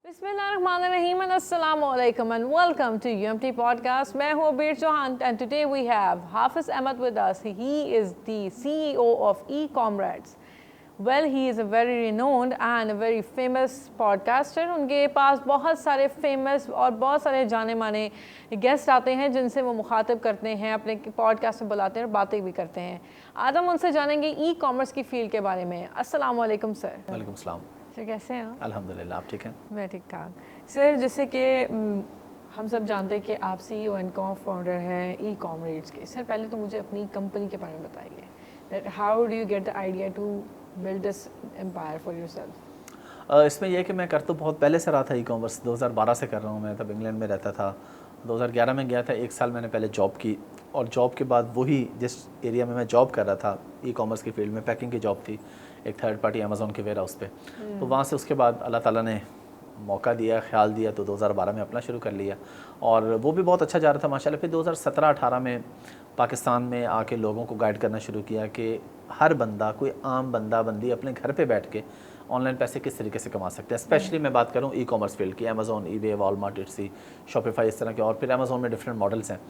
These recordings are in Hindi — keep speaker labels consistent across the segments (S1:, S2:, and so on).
S1: बिस्मिल्लाहिर्रहमानिर्रहीम and Assalamualaikum and welcome to UMT podcast. मैं हूँ अबीर Chauhan and today we have Hafiz Ahmed with us. He is the CEO of eComrades. Well, he is a very renowned and a very famous podcaster. उनके पास बहुत सारे famous और बहुत सारे जाने माने गेस्ट आते हैं जिनसे वो मुखातिब करते हैं, अपने पॉडकास्ट में बुलाते हैं और बातें भी करते हैं. आज हम उनसे जानेंगे ई कॉमर्स की फील्ड के बारे में. अस्सलाम वालेकुम सर.
S2: वालेकुम सलाम.
S1: सर कैसे हैं आप?
S2: अल्हम्दुलिल्लाह, आप ठीक हैं?
S1: मैं ठीक ठाक. सर जैसे कि हम सब जानते हैं कि आप CEO एंड को फाउंडर हैं eComrades के. सर पहले तो मुझे अपनी कंपनी के बारे में बताइए. That how do you get the idea to build this empire for yourself?
S2: इसमें यह है कि मैं कर तो बहुत पहले से रहा था ई-कॉमर्स. 2012 से कर रहा हूँ. मैं तब इंग्लैंड में रहता था. 2011 में गया था. 1 साल मैंने पहले जॉब की और जॉब के बाद वही जिस एरिया में मैं जॉब कर रहा था ई-कॉमर्स की फील्ड में पैकिंग की जॉब थी, एक थर्ड पार्टी अमेज़ॉन के वेयर हाउस पे. तो वहाँ से उसके बाद अल्लाह ताला ने मौका दिया, ख्याल दिया, तो 2012 में अपना शुरू कर लिया और वो भी बहुत अच्छा जा रहा था माशाल्लाह. फिर 2017-18 में पाकिस्तान में आके लोगों को गाइड करना शुरू किया कि हर बंदा, कोई आम बंदा बंदी अपने घर पे बैठ के ऑनलाइन पैसे किस तरीके से कमा सकते हैं. स्पेशली मैं बात करूँ ई कॉमर्स फील्ड की, अमेज़ॉन, ईबे, वॉलमार्ट, इट्सी, शॉपिफाई, इस तरह के. और फिर अमेज़ॉन में डिफरेंट मॉडल्स हैं.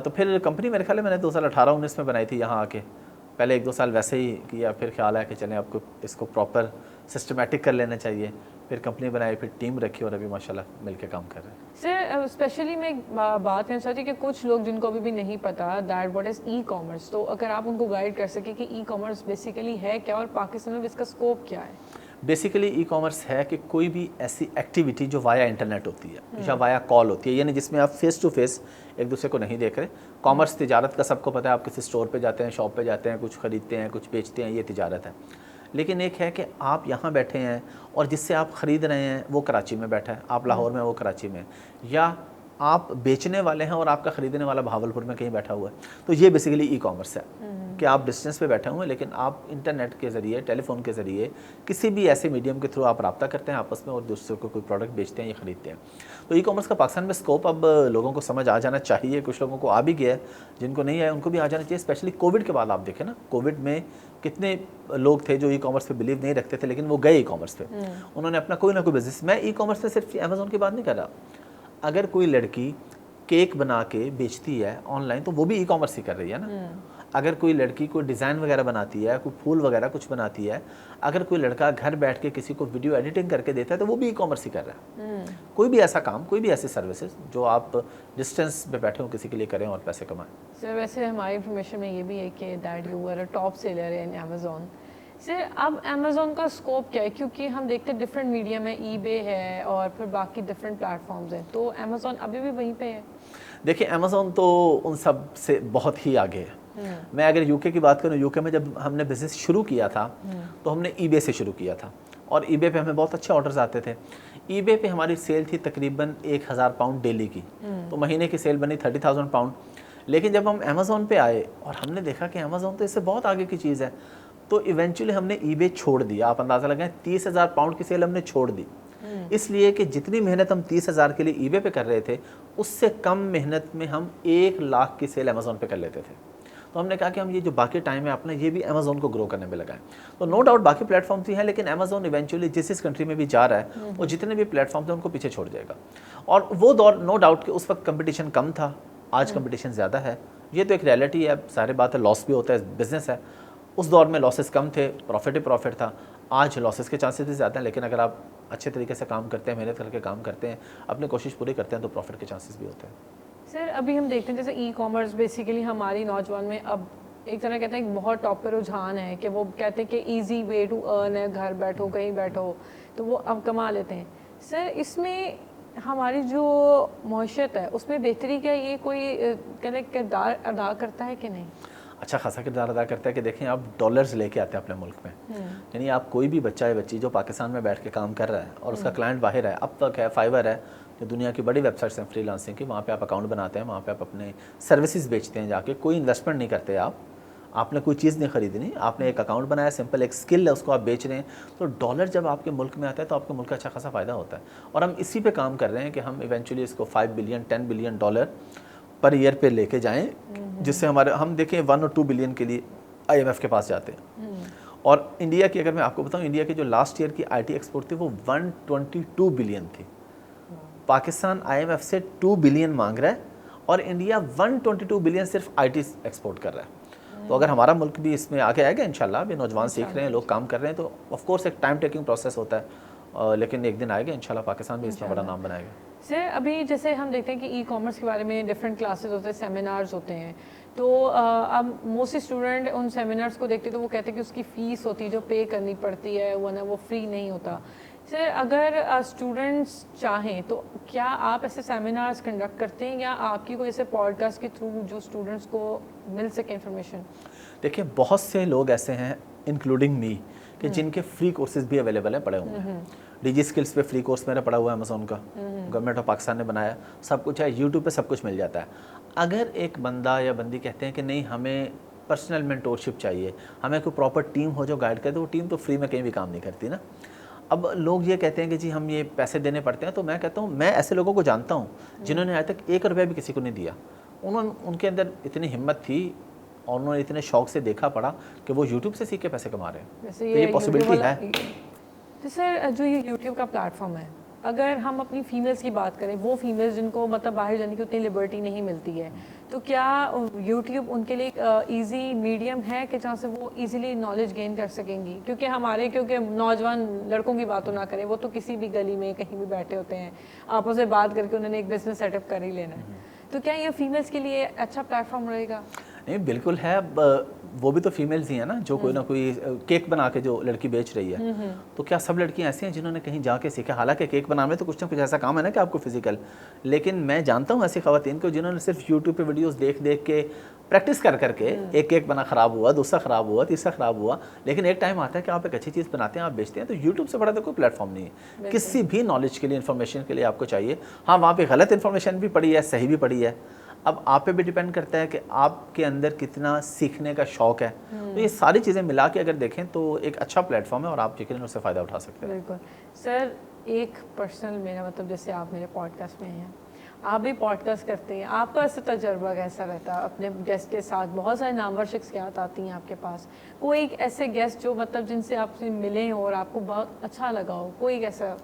S2: तो फिर कंपनी मेरे ख्याल में मैंने 2018-19 में बनाई थी यहाँ आके. पहले 1-2 साल वैसे ही किया, फिर ख्याल आया कि चलें आपको इसको प्रॉपर सिस्टमेटिक कर लेना चाहिए. फिर कंपनी बनाई, फिर टीम रखी और अभी माशाल्लाह मिल के काम कर रहे हैं.
S1: सर स्पेशली मैं एक बात करना चाहती हूँ कि कुछ लोग जिनको अभी भी नहीं पता that what is e commerce, तो अगर आप उनको गाइड कर सके कि ई कॉमर्स बेसिकली है क्या और पाकिस्तान में इसका स्कोप क्या है.
S2: बेसिकली ई कॉमर्स है कि कोई भी ऐसी एक्टिविटी जो वाया इंटरनेट होती है या वाया कॉल होती है, यानी जिसमें आप फेस टू फेस एक दूसरे को नहीं देख रहे. कॉमर्स तिजारत का सबको पता है. आप किसी स्टोर पे जाते हैं, शॉप पे जाते हैं, कुछ ख़रीदते हैं, कुछ बेचते हैं, ये तिजारत है. लेकिन एक है कि आप यहाँ बैठे हैं और जिससे आप ख़रीद रहे हैं वो कराची में बैठा है, आप लाहौर में, वो कराची में, या आप बेचने वाले हैं और आपका ख़रीदने वाला भावलपुर में कहीं बैठा हुआ है. तो ये बेसिकली ई कॉमर्स है कि आप डिस्टेंस पे बैठे हुए हैं लेकिन आप इंटरनेट के ज़रिए, टेलीफोन के ज़रिए, किसी भी ऐसे मीडियम के थ्रू आप रब्ता करते हैं आपस में और दूसरे को कोई प्रोडक्ट बेचते हैं या ख़रीदते हैं. तो ई कॉमर्स का पाकिस्तान में स्कोप अब लोगों को समझ आ जाना चाहिए. कुछ लोगों को आ भी गया है, जिनको नहीं आया उनको भी आ जाना चाहिए. स्पेशली कोविड के बाद आप देखें ना, कोविड में कितने लोग थे जो ई कॉमर्स पे बिलीव नहीं रखते थे लेकिन वो गए ई कॉमर्स पे. उन्होंने अपना कोई ना कोई बिजनेस. मैं ई कॉमर्स में सिर्फ अमेज़ॉन की बात नहीं कर रहा. अगर कोई लड़की केक बना के बेचती है ऑनलाइन तो वो भी ई कॉमर्स ही कर रही है ना. अगर कोई लड़की कोई डिज़ाइन वगैरह बनाती है, कोई फूल वगैरह कुछ बनाती है, अगर कोई लड़का घर बैठ के किसी को वीडियो एडिटिंग करके देता है तो वो भी ई कॉमर्स ही कर रहा है. कोई भी ऐसा काम, कोई भी ऐसी सर्विसेज जो आप डिस्टेंस पे बैठे हो किसी के लिए करें और पैसे कमाएं.
S1: सर वैसे हमारी इन्फॉर्मेशन में ये भी है कि that you are a top seller in Amazon. Sir अब अमेज़ॉन का स्कोप क्या है, क्योंकि हम देखते हैं डिफरेंट मीडियम है, ईबे है और फिर बाकी डिफरेंट प्लेटफॉर्म्स हैं, तो अमेज़ॉन अभी भी वहीं पे है.
S2: देखिए अमेज़ॉन तो उन सब से बहुत ही आगे है. मैं अगर यूके की बात करूँ, यूके में जब हमने बिज़नेस शुरू किया था तो हमने ईबे से शुरू किया था और ईबे पे हमें बहुत अच्छे ऑर्डर्स आते थे. ईबे पे हमारी सेल थी तकरीबन 1000 पाउंड डेली की, तो महीने की सेल बनी 30,000 पाउंड. लेकिन जब हम अमेज़ॉन पे आए और हमने देखा कि अमेज़ॉन तो इससे बहुत आगे की चीज़ है, तो इवेंचुअली हमने ईबे छोड़ दिया. आप अंदाज़ा लगाएं 30,000 पाउंड की सेल हमने छोड़ दी, इसलिए कि जितनी मेहनत हम 30,000 के लिए ईबे पे कर रहे थे उससे कम मेहनत में हम 1 लाख की सेल अमेज़ॉन पे कर लेते थे. तो हमने कहा कि हम ये जो बाकी टाइम है अपना, ये भी अमेज़ॉन को ग्रो करने में लगाएं. तो नो डाउट बाकी प्लेटफॉर्म्स भी हैं लेकिन अमेज़ॉन इवेंचुअली जिस कंट्री में भी जा रहा है वो जितने भी प्लेटफॉर्म्स हैं उनको पीछे छोड़ जाएगा. और वो दौर नो डाउट कि उस वक्त कंपटीशन कम था, आज कंपटीशन ज़्यादा है. ये तो एक रियलिटी है, सारी बात है. लॉस भी होता है, बिजनेस है. उस दौर में लॉसेस कम थे, प्रॉफिट ही प्रॉफिट था. आज लॉसेस के चांसेस भी ज़्यादा हैं, लेकिन अगर आप अच्छे तरीके से काम करते हैं, मेहनत करके काम करते हैं, अपनी कोशिश पूरी करते हैं तो प्रॉफिट के चांसेस भी होते हैं.
S1: सर अभी हम देखते हैं जैसे ई कॉमर्स बेसिकली हमारी नौजवान में अब एक तरह कहते हैं एक बहुत टॉप पे रुझान है कि वो कहते हैं कि इजी वे टू अर्न है, घर बैठो कहीं बैठो तो वो अब कमा लेते हैं. सर इसमें हमारी जो मईशत है उसमें बेहतरी क्या ये कोई कहते हैं किरदार अदा करता है कि नहीं?
S2: अच्छा खासा किरदार अदा करता है कि देखें आप डॉलर्स लेके आते हैं अपने मुल्क में. यानी आप कोई भी बच्चा है, बच्ची जो पाकिस्तान में बैठ के काम कर रहा है और उसका क्लाइंट बाहर है, अब तक है, फाइवर है, जो दुनिया की बड़ी वेबसाइट्स हैं फ्रीलांसिंग की, वहाँ पे आप अकाउंट बनाते हैं, वहाँ पे आप अपने सर्विसेज बेचते हैं जाके. कोई इन्वेस्टमेंट नहीं करते आपने कोई चीज़ नहीं खरीदनी, आपने एक अकाउंट बनाया, सिंपल एक स्किल है, उसको आप बेच रहे हैं. तो डॉलर जब आपके मुल्क में आता है तो आपके मुल्क का अच्छा खासा फ़ायदा होता है. और हम इसी पे काम कर रहे हैं कि हम इवेंचुअली इसको 5 billion 10 billion dollar per year पे लेके जाएं, जिससे हम देखें 1 और 2 बिलियन के लिए IMF के पास जाते हैं और इंडिया की अगर मैं आपको बताऊं, इंडिया की जो लास्ट ईयर की आईटी एक्सपोर्ट थी वो 122 बिलियन थी। पाकिस्तान आईएमएफ से 2 बिलियन मांग रहा है और इंडिया 122 बिलियन सिर्फ आईटी एक्सपोर्ट कर रहा है। तो अगर हमारा मुल्क भी इसमें आगे आएगा इंशाल्लाह, अभी नौजवान सीख रहे हैं, लोग काम कर रहे हैं, तो ऑफ कोर्स एक टाइम टेकिंग प्रोसेस होता है, लेकिन एक दिन आएगा इंशाल्लाह, पाकिस्तान भी इसमें बड़ा नाम बनाएगा।
S1: सर अभी जैसे हम देखते हैं कि ई कॉमर्स के बारे में डिफरेंट क्लासेस होते हैं, सेमिनार्स होते हैं, तो अब मोस्टली स्टूडेंट उन सेमिनार्स को देखते हैं तो वो कहते हैं कि उसकी फ़ीस होती है जो पे करनी पड़ती है, वरना वो फ्री नहीं होता। सर अगर स्टूडेंट्स चाहें तो क्या आप ऐसे सेमिनार्स कंडक्ट करते हैं या आपकी कोई ऐसे पॉडकास्ट के थ्रू जो स्टूडेंट्स को मिल सके इन्फॉर्मेशन?
S2: देखिए, बहुत से लोग ऐसे हैं इंक्लूडिंग मी कि जिनके फ्री कोर्सेज भी अवेलेबल हैं, पड़े हुए हैं। डीजी स्किल्स पे फ्री कोर्स मेरा पड़ा हुआ है अमेज़ॉन का, गवर्नमेंट ऑफ पाकिस्तान ने बनाया, सब कुछ है, यूट्यूब पे सब कुछ मिल जाता है। अगर एक बंदा या बंदी कहते हैं कि नहीं हमें पर्सनल मेंटोरशिप चाहिए, हमें कोई प्रॉपर टीम हो जो गाइड करे, तो वो टीम तो फ्री में कहीं भी काम नहीं करती ना। अब लोग ये कहते हैं कि जी हम ये पैसे देने पड़ते हैं, तो मैं कहता हूँ, मैं ऐसे लोगों को जानता हूँ जिन्होंने आज तक 1 रुपया भी किसी को नहीं दिया। उनके अंदर इतनी हिम्मत थी और उन्होंने इतने शौक से देखा पड़ा कि वो यूट्यूब से सीख के पैसे कमा रहे हैं। तो ये पॉसिबिलिटी है।
S1: तो सर जो ये यूट्यूब का प्लेटफॉर्म है, अगर हम अपनी फीमेल्स की बात करें, वो फीमेल्स जिनको मतलब बाहर जाने की उतनी लिबर्टी नहीं मिलती है, तो क्या यूट्यूब उनके लिए एक ईजी मीडियम है कि जहाँ से वो इजीली नॉलेज गेन कर सकेंगी? क्योंकि नौजवान लड़कों की बात तो ना करें, वो तो किसी भी गली में कहीं भी बैठे होते हैं, आपस में बात करके उन्होंने एक बिजनेस सेटअप कर ही लेना है। तो क्या ये फीमेल्स के लिए अच्छा प्लेटफॉर्म रहेगा?
S2: नहीं, बिल्कुल है। वो भी तो फीमेल्स ही है ना, जो कोई ना कोई केक बना के जो लड़की बेच रही है, तो क्या सब लड़कियां ऐसी हैं जिन्होंने कहीं जाके सीखा? हालांकि केक बनाने में तो कुछ ना कुछ ऐसा काम है ना कि आपको फिजिकल, लेकिन मैं जानता हूँ ऐसी खवातीन को जिन्होंने सिर्फ यूट्यूब पे वीडियोस देख देख के प्रैक्टिस कर करके एक केक बना, ख़राब हुआ, दूसरा ख़राब हुआ, तीसरा ख़राब हुआ, लेकिन एक टाइम आता है कि आप एक अच्छी चीज़ बनाते हैं, आप बेचते हैं, तो यूट्यूब से बड़ा तो कोई प्लेटफॉर्म नहीं है। किसी भी नॉलेज के लिए, इन्फॉर्मेशन के लिए आपको चाहिए। हाँ, वहाँ पर गलत इन्फॉर्मेशन भी पड़ी है, सही भी पड़ी है, अब आप पे भी डिपेंड करता है कि आपके अंदर कितना सीखने का शौक है। तो ये सारी चीज़ें मिला के अगर देखें तो एक अच्छा प्लेटफॉर्म है और आप यकीनन उससे फ़ायदा उठा सकते हैं।
S1: बिल्कुल सर, एक पर्सनल मेरा मतलब, जैसे आप मेरे पॉडकास्ट में हैं, आप भी पॉडकास्ट करते हैं, आपका ऐसा तजर्बा कैसा रहता है अपने गेस्ट के साथ? बहुत सारे नामवर शख्सियात आती हैं आपके पास, कोई एक ऐसे गेस्ट जो मतलब जिनसे आपसे मिले और आपको बहुत अच्छा लगा हो, कोई ऐसा?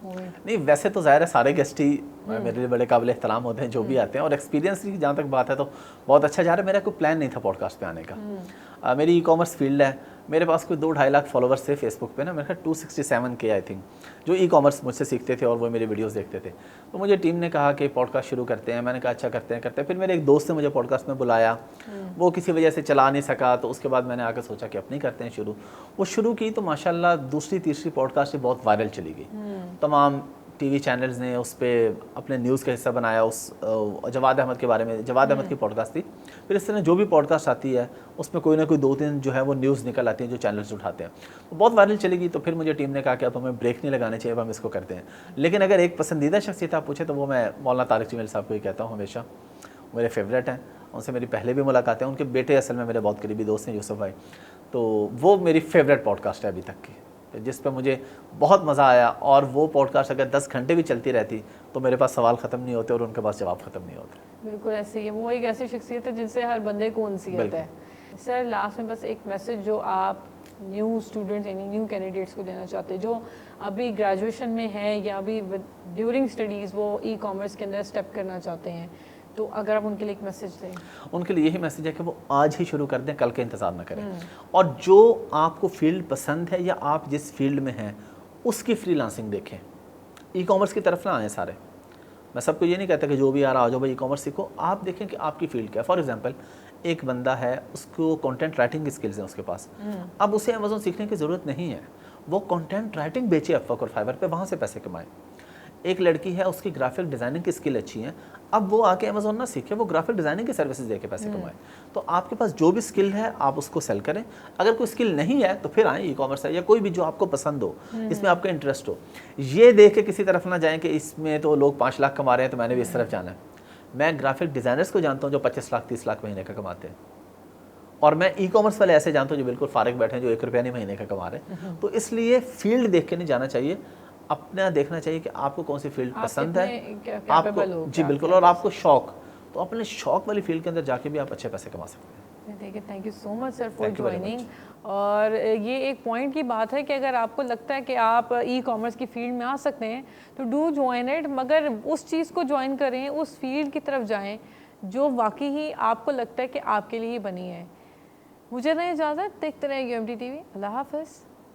S2: नहीं, वैसे तो ज़ाहिर है सारे गेस्ट ही मेरे लिए बड़े काबिल एहतराम होते हैं जो भी आते हैं, और एक्सपीरियंस की जहाँ तक बात है तो बहुत अच्छा जा रहा है। मेरा कोई प्लान नहीं था पॉडकास्ट पे आने का। मेरी ई कॉमर्स फील्ड है, मेरे पास कोई 2-2.5 लाख फॉलोवर्स थे फेसबुक पे ना, मेरे ख्याल 267K आई थिंक, जो ई कॉमर्स मुझसे सीखते थे और वो मेरे वीडियोस देखते थे। तो मुझे टीम ने कहा कि पॉडकास्ट शुरू करते हैं, मैंने कहा अच्छा करते हैं। फिर मेरे एक दोस्त ने मुझे पॉडकास्ट में बुलाया, वो किसी वजह से चला नहीं सका, तो उसके बाद मैंने आकर सोचा कि अपनी करते हैं शुरू। वो शुरू की तो माशाल्लाह दूसरी तीसरी पॉडकास्ट ही बहुत वायरल चली गई। तमाम टीवी चैनल्स ने उस पर अपने न्यूज़ का हिस्सा बनाया। उस जवाद अहमद के बारे में, जवाद अहमद की पॉडकास्ट थी। फिर इस तरह जो भी पॉडकास्ट आती है उसमें कोई ना कोई 2-3 जो है वो न्यूज़ निकल आती है जो चैनल्स उठाते हैं, तो बहुत वायरल चलेगी। तो फिर मुझे टीम ने कहा कि अब हमें ब्रेक नहीं लगाने चाहिए, अब हम इसको करते हैं। लेकिन अगर एक पसंदीदा शख्सियत आप पूछे तो वो मैं मौलाना तारिक जमील साहब को ही कहता हूँ, हमेशा मेरे फेवरेट हैं, उनसे मेरी पहले भी मुलाकात है। उनके बेटे असल में मेरे बहुत करीबी दोस्त हैं, यूसुफ भाई, तो वो मेरी फेवरेट पॉडकास्ट है अभी तक की, जिस पर मुझे बहुत मज़ा आया। और वो पॉडकास्ट अगर 10 घंटे भी चलती रहती तो मेरे पास सवाल ख़त्म नहीं होते और उनके पास जवाब ख़त्म नहीं होते।
S1: बिल्कुल ऐसे ही है, वो एक ऐसी शख्सियत है जिनसे हर बंदे को उनसीयत है। सर लास्ट में बस एक मैसेज जो आप न्यू स्टूडेंट्स यानी न्यू कैंडिडेट्स को देना चाहते हैं जो अभी ग्रेजुएशन में है या अभी ड्यूरिंग स्टडीज़ वो ई कॉमर्स के अंदर स्टेप करना चाहते हैं, तो अगर आप उनके लिए एक मैसेज दें? उनके लिए
S2: यही मैसेज है कि वो आज ही शुरू कर दें, कल का इंतज़ार ना करें। और जो आपको फील्ड पसंद है या आप जिस फील्ड में हैं उसकी फ्रीलांसिंग देखें, ई कॉमर्स की तरफ ना आएँ सारे। मैं सबको ये नहीं कहता कि जो भी आ रहा आ जाओ भाई ई कॉमर्स सीखो, आप देखें कि आपकी फील्ड क्या है। फॉर एग्जांपल एक बंदा है, उसको कंटेंट राइटिंग की स्किल्स हैं उसके पास, अब उसे अमेज़ॉन सीखने की ज़रूरत नहीं है, वो कंटेंट राइटिंग बेचे अपवर्क और फाइवर पे, वहाँ से पैसे कमाए। एक लड़की है, उसकी ग्राफिक डिज़ाइनिंग की स्किल अच्छी है, अब वो आके अमेज़ॉन ना सीखे, वो ग्राफिक डिज़ाइनिंग की सर्विसेज दे के पैसे कमाए। तो आपके पास जो भी स्किल है आप उसको सेल करें। अगर कोई स्किल नहीं है तो फिर आए ई कॉमर्स है या कोई भी जो आपको पसंद हो, इसमें आपका इंटरेस्ट हो। ये देख के किसी तरफ ना जाएं कि इसमें तो लोग 5 लाख कमा रहे हैं तो मैंने भी इस तरफ जाना है। मैं ग्राफिक डिज़ाइनर्स को जानता हूँ जो 25 लाख 30 लाख महीने का कमाते हैं, और मैं ई कॉमर्स वाले ऐसे जानता हूँ जो बिल्कुल फारिग बैठे हैं, जो 1 रुपया नहीं महीने का कमा रहे हैं। तो इसलिए फील्ड देख के नहीं जाना चाहिए, अपना देखना चाहिए कि आपको कौन सी फील्ड पसंद है, आपको जी बिल्कुल, और आपको शौक, तो अपने शौक वाली फील्ड के अंदर जाके भी आप अच्छे पैसे कमा सकते हैं।
S1: देखिए, thank you so much sir for
S2: Thank you very
S1: joining. और ये एक पॉइंट की बात है कि अगर आपको लगता है कि आप ई कॉमर्स की फील्ड में आ सकते हैं तो डू ज्वाइन इट, मगर उस चीज़ को ज्वाइन करें, उस फील्ड की तरफ जाएं जो वाकई ही आपको लगता है कि आपके लिए ही बनी है। मुझे ना इजाज़त, देखते रहें UMT TV। अल्लाह हाफ़िज़।